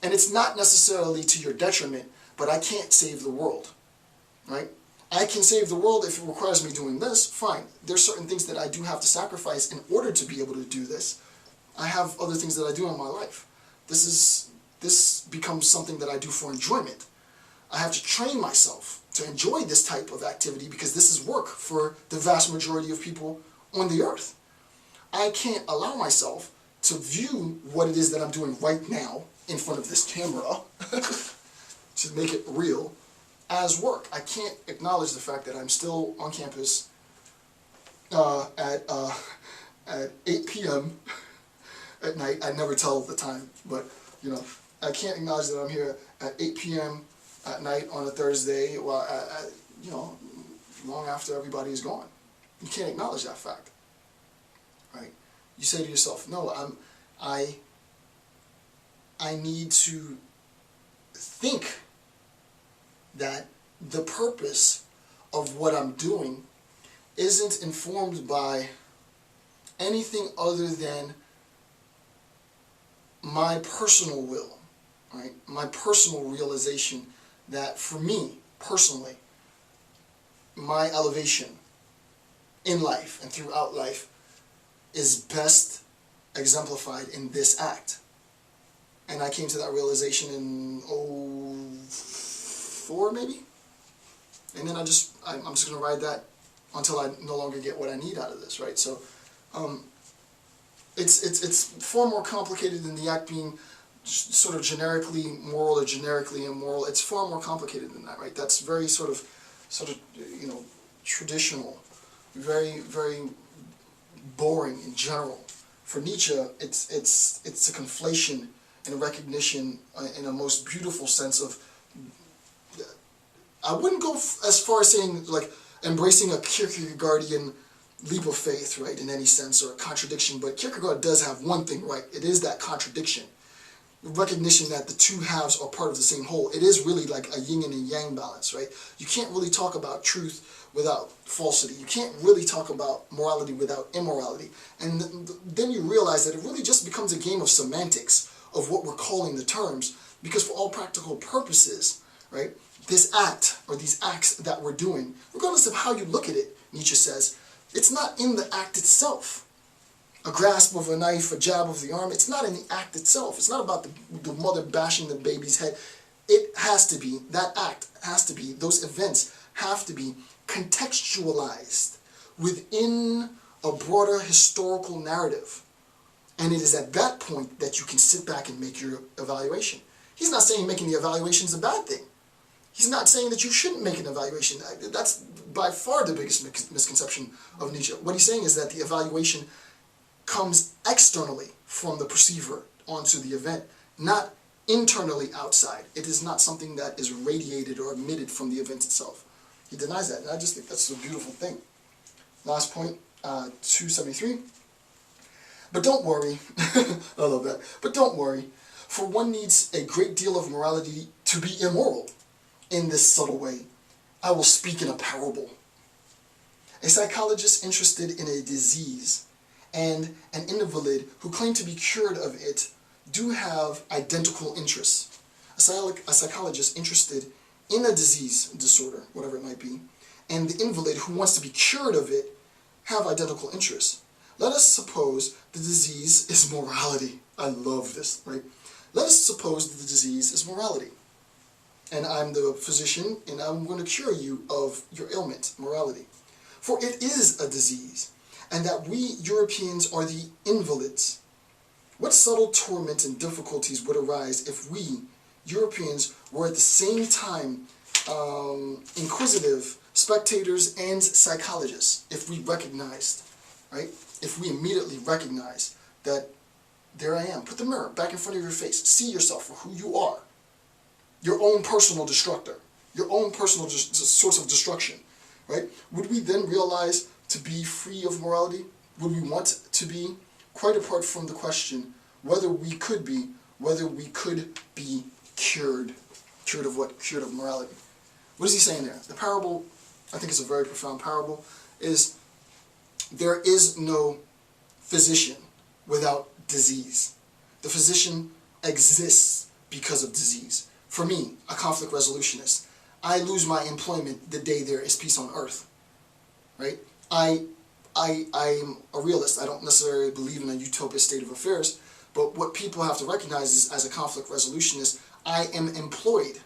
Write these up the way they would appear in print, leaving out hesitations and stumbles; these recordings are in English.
And it's not necessarily to your detriment, but I can't save the world, right? I can save the world if it requires me doing this, fine. There's certain things that I do have to sacrifice in order to be able to do this. I have other things that I do in my life. This becomes something that I do for enjoyment. I have to train myself to enjoy this type of activity because this is work for the vast majority of people on the earth. I can't allow myself to view what it is that I'm doing right now in front of this camera to make it real as work. I can't acknowledge the fact that I'm still on campus at 8 p.m. at night. I never tell the time, but you know, I can't acknowledge that I'm here at 8 p.m. at night on a Thursday, well, you know, long after everybody is gone. You can't acknowledge that fact, right? You say to yourself, no, I need to think that the purpose of what I'm doing isn't informed by anything other than my personal will, right? My personal realization that for me, personally, my elevation in life and throughout life is best exemplified in this act. And I came to that realization in 2004 maybe? And then I'm just going to ride that until I no longer get what I need out of this, right? So it's far more complicated than the act being sort of generically moral or generically immoral. It's far more complicated than that, right? That's very sort of you know, traditional, very boring in general. For Nietzsche, it's a conflation and a recognition in a most beautiful sense of, I wouldn't go as far as saying like embracing a Kierkegaardian leap of faith, right, in any sense, or a contradiction, but Kierkegaard does have one thing right. It is that contradiction. Recognition that the two halves are part of the same whole. It is really like a yin and a yang balance, right? You can't really talk about truth without falsity. You can't really talk about morality without immorality. And then you realize that it really just becomes a game of semantics of what we're calling the terms, because for all practical purposes, right, this act or these acts that we're doing, regardless of how you look at it, Nietzsche says, it's not in the act itself. A grasp of a knife, a jab of the arm, it's not in the act itself. It's not about the mother bashing the baby's head. It has to be, that act has to be, those events have to be contextualized within a broader historical narrative. And it is at that point that you can sit back and make your evaluation. He's not saying making the evaluation is a bad thing. He's not saying that you shouldn't make an evaluation. That's by far the biggest misconception of Nietzsche. What he's saying is that the evaluation comes externally from the perceiver onto the event, not internally outside. It is not something that is radiated or emitted from the event itself. He denies that, and I just think that's a beautiful thing. Last point, 273. But don't worry, I love that, but don't worry, for one needs a great deal of morality to be immoral. In this subtle way, I will speak in a parable. A psychologist interested in a disease and an invalid who claim to be cured of it do have identical interests. A psychologist interested in a disease, disorder, whatever it might be, and the invalid who wants to be cured of it have identical interests. Let us suppose the disease is morality. I love this, right? Let us suppose that the disease is morality. And I'm the physician, and I'm going to cure you of your ailment, morality. For it is a disease, and that we Europeans are the invalids. What subtle torment and difficulties would arise if we, Europeans, were at the same time inquisitive spectators and psychologists, if we recognized, right? If we immediately recognize that there I am. Put the mirror back in front of your face. See yourself for who you are. Your own personal destructor. Your own personal source of destruction, right? Would we then realize to be free of morality? Would we want to be? Quite apart from the question whether we could be cured. Cured of what? Cured of morality. What is he saying there? The parable, I think it's a very profound parable, is there is no physician without disease. The physician exists because of disease. For me, a conflict resolutionist, I lose my employment the day there is peace on earth, right? I'm a realist. I don't necessarily believe in a utopic state of affairs, but what people have to recognize is, as a conflict resolutionist, I am employed.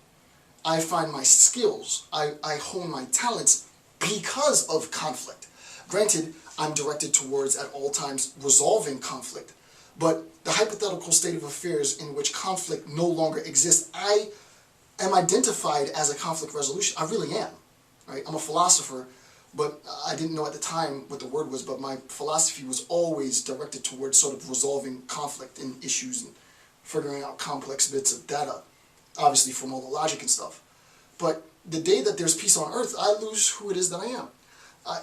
I find my skills, I hone my talents because of conflict. Granted, I'm directed towards, at all times, resolving conflict, but the hypothetical state of affairs in which conflict no longer exists, I am identified as a conflict resolution. I really am, right? I'm a philosopher, but I didn't know at the time what the word was, but my philosophy was always directed towards sort of resolving conflict and issues and figuring out complex bits of data, obviously from all the logic and stuff. But the day that there's peace on earth, I lose who it is that I am.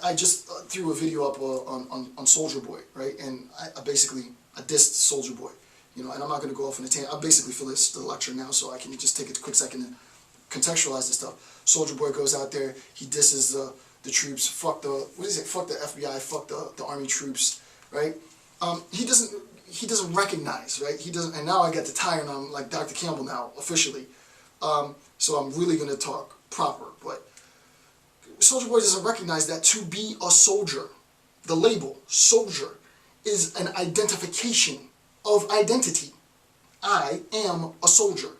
I just threw a video up on Soldier Boy, right? And I dissed Soldier Boy, you know, and I'm not going to go off on a tangent. I basically feel this the lecture now, so I can just take a quick second and contextualize this stuff. Soldier Boy goes out there, he disses the troops, fuck the FBI, fuck the army troops, right? He doesn't recognize, right? He doesn't, and now I get to tie and I'm like Dr. Campbell now, officially. So I'm really going to talk proper, but Soldier Boy doesn't recognize that to be a soldier, the label soldier, is an identification of identity. I am a soldier.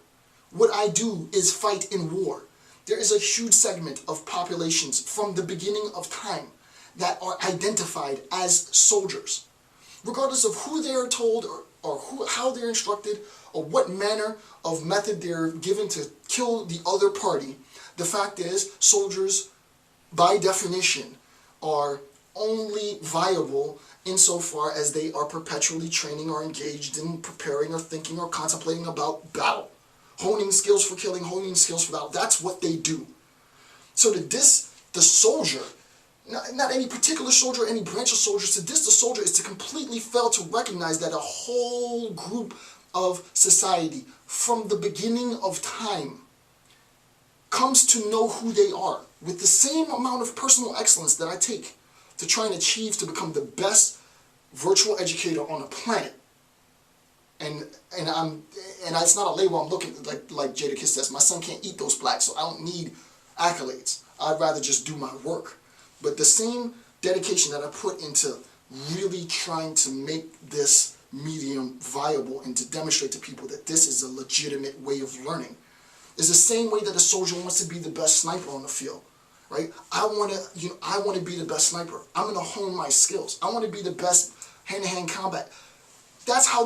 What I do is fight in war. There is a huge segment of populations from the beginning of time that are identified as soldiers. Regardless of who they are told or how they're instructed or what manner of method they're given to kill the other party, the fact is soldiers, by definition, are only viable insofar as they are perpetually training or engaged in preparing or thinking or contemplating about battle. Honing skills for killing, honing skills for battle. That's what they do. So to diss the soldier, not any particular soldier, any branch of soldiers, to diss the soldier is to completely fail to recognize that a whole group of society from the beginning of time comes to know who they are with the same amount of personal excellence that I take to try and achieve to become the best virtual educator on the planet. And it's not a label I'm looking like Jada Kiss says. My son can't eat those plaques, so I don't need accolades. I'd rather just do my work. But the same dedication that I put into really trying to make this medium viable and to demonstrate to people that this is a legitimate way of learning is the same way that a soldier wants to be the best sniper on the field, right? I want to be the best sniper. I'm going to hone my skills. I want to be the best hand-to-hand combat. That's how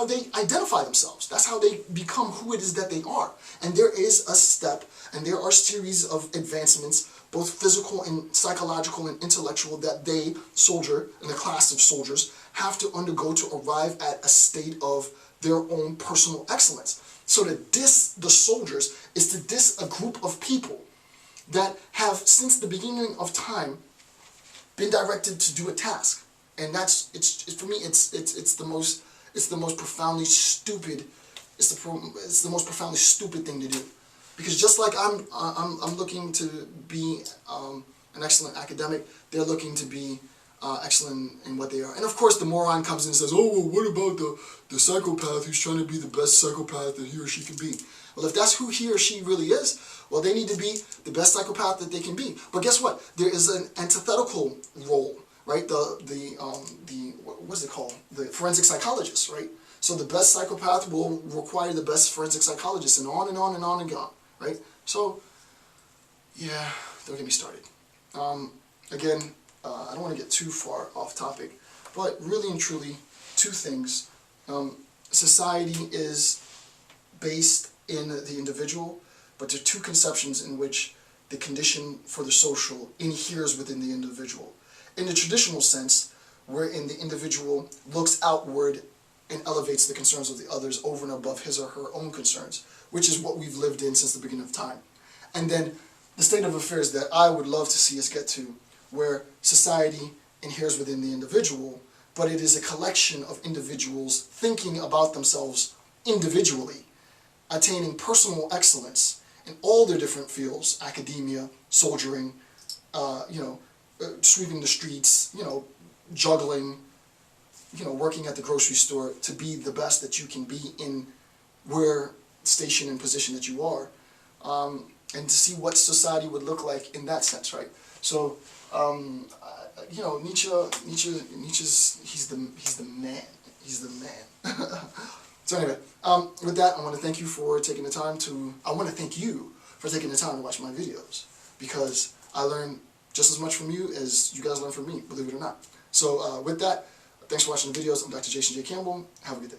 they identify themselves. That's how they become who it is that they are. And there is a step, and there are series of advancements, both physical and psychological and intellectual, that they, soldier, and the class of soldiers, have to undergo to arrive at a state of their own personal excellence. So to diss the soldiers is to diss a group of people that have, since the beginning of time, been directed to do a task. And for me, it's the most profoundly stupid. It's the most profoundly stupid thing to do, because just like I'm looking to be an excellent academic, they're looking to be excellent in what they are. And of course, the moron comes in and says, "Oh, well, what about the psychopath who's trying to be the best psychopath that he or she can be?" Well, if that's who he or she really is, well, they need to be the best psychopath that they can be. But guess what? There is an antithetical role, right? What is it called? The forensic psychologist, right? So the best psychopath will require the best forensic psychologist, and on and on and on and on, right? So, yeah, don't get me started. Again, I don't want to get too far off topic, but really and truly, two things. Society is based in the individual, but there are two conceptions in which the condition for the social inheres within the individual. In the traditional sense, wherein the individual looks outward and elevates the concerns of the others over and above his or her own concerns, which is what we've lived in since the beginning of time. And then the state of affairs that I would love to see us get to, where society inheres within the individual, but it is a collection of individuals thinking about themselves individually, attaining personal excellence in all their different fields: academia, soldiering, sweeping the streets, juggling, working at the grocery store, to be the best that you can be in where station and position that you are, and to see what society would look like in that sense, right? So, you know, Nietzsche's he's the man. He's the man. So anyway, with that, I want to thank you for taking the time to. I want to thank you for taking the time to watch my videos, because I learn just as much from you as you guys learn from me, believe it or not. So with that, thanks for watching the videos. I'm Dr. Jason J. Campbell. Have a good day.